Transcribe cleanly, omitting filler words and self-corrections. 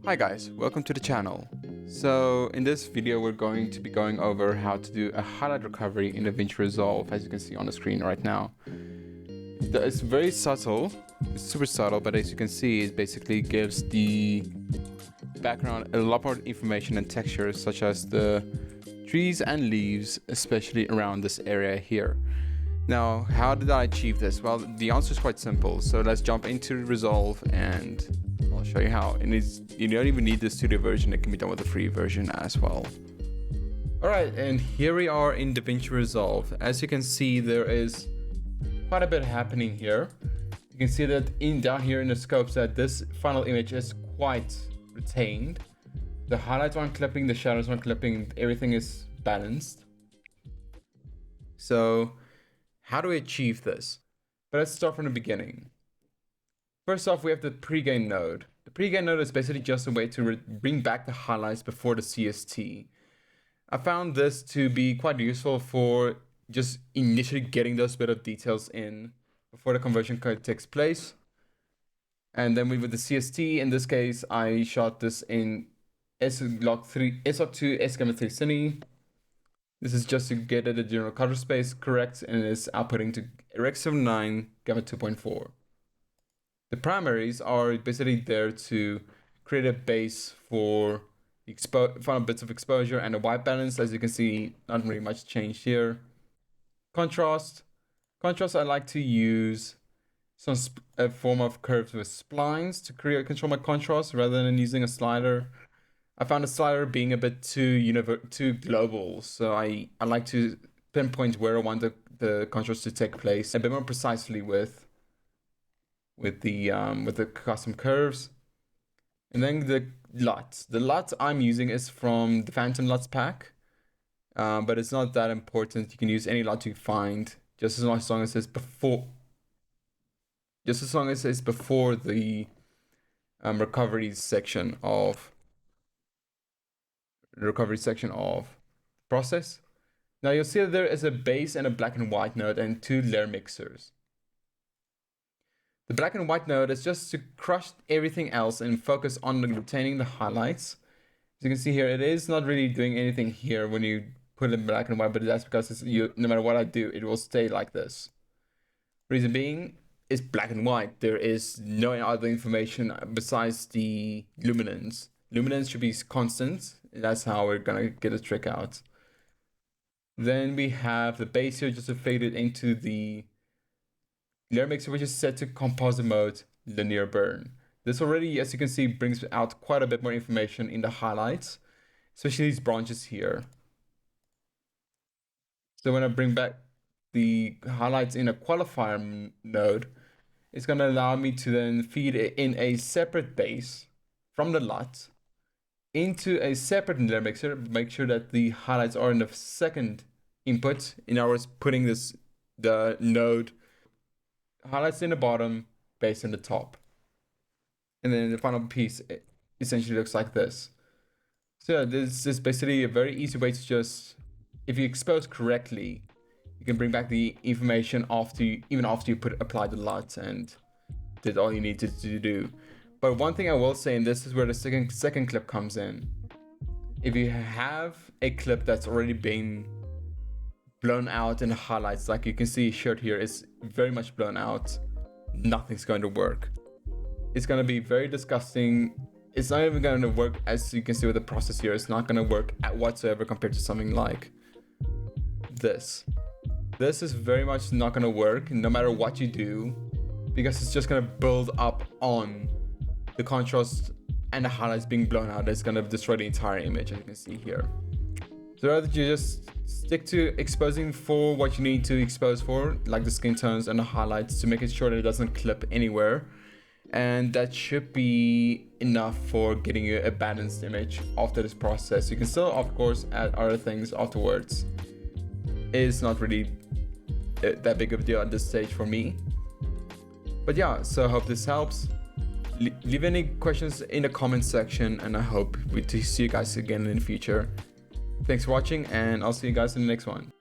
Hi guys, welcome to the channel. So in this video we're going to be going over how to do a highlight recovery in Davinci Resolve, as you can see on the screen right now. It's very subtle, it's super subtle, but as you can see it basically gives the background a lot more information and textures, such as the trees and leaves, especially around this area here. Now, how did I achieve this? Well, the answer is quite simple, so let's jump into Resolve and I'll show you how. And you don't even need the studio version, it can be done with the free version as well. Alright, and here we are in Davinci Resolve. As you can see, there is quite a bit happening here. You can see that down here in the scopes that this final image is quite retained. The highlights aren't clipping, the shadows aren't clipping, everything is balanced. So, how do we achieve this? But let's start from the beginning. First off, we have the pre-gain node. The pre-gain node is basically just a way to bring back the highlights before the CST. I found this to be quite useful for just initially getting those bit of details in before the conversion code takes place. And then with the CST, in this case, I shot this in S-Log2 S-Gamma3 Cine. This is just to get the general color space correct, and it's outputting to Rec79 Gamma 2.4. The primaries are basically there to create a base for the final bits of exposure and the white balance. As you can see, not really much changed here. Contrast. Contrast, I like to use a form of curves with splines to control my contrast rather than using a slider. I found the slider being a bit too global, so I like to pinpoint where I want the contrast to take place a bit more precisely with the custom curves. And then the LUT. The LUT I'm using is from the Phantom LUTs pack, but it's not that important. You can use any LUT you find, just as long as it's before. Just as long as it's before the recovery section of the process. Now you'll see that there is a base and a black and white node and two layer mixers. The black and white node is just to crush everything else and focus on retaining the highlights. As you can see here, it is not really doing anything here when you put it in black and white, but that's because no matter what I do, it will stay like this. Reason being, it's black and white. There is no other information besides the luminance. Luminance should be constant. That's how we're gonna get a trick out. Then we have the base here just to fade it into the layer mixer, which is set to composite mode linear burn. This already, as you can see, brings out quite a bit more information in the highlights, especially these branches here. So when I bring back the highlights in a qualifier node, it's going to allow me to then feed it in a separate base from the LUT into a separate layer mixer. Make sure that the highlights are in the second input. In other words, putting the node highlights in the bottom, base in the top. And then the final piece essentially looks like this. So yeah, this is basically a very easy way to just, if you expose correctly, you can bring back the information even after you apply the LUT and did all you needed to do. But one thing I will say, and this is where the second clip comes in. If you have a clip that's already been blown out in the highlights, like you can see shirt here is very much blown out, nothing's going to work. It's going to be very disgusting. It's not even going to work, as you can see with the process here. It's not going to work whatsoever compared to something like this. This is very much not going to work no matter what you do, because it's just going to build up on the contrast and the highlights being blown out. It's going to destroy the entire image, as you can see here. So rather you just stick to exposing for what you need to expose for, like the skin tones and the highlights, to make it sure that it doesn't clip anywhere. And that should be enough for getting you a balanced image after this process. You can still, of course, add other things afterwards. It's not really that big of a deal at this stage for me. But yeah, so I hope this helps. Leave any questions in the comment section, and I hope to see you guys again in the future. Thanks for watching, and I'll see you guys in the next one.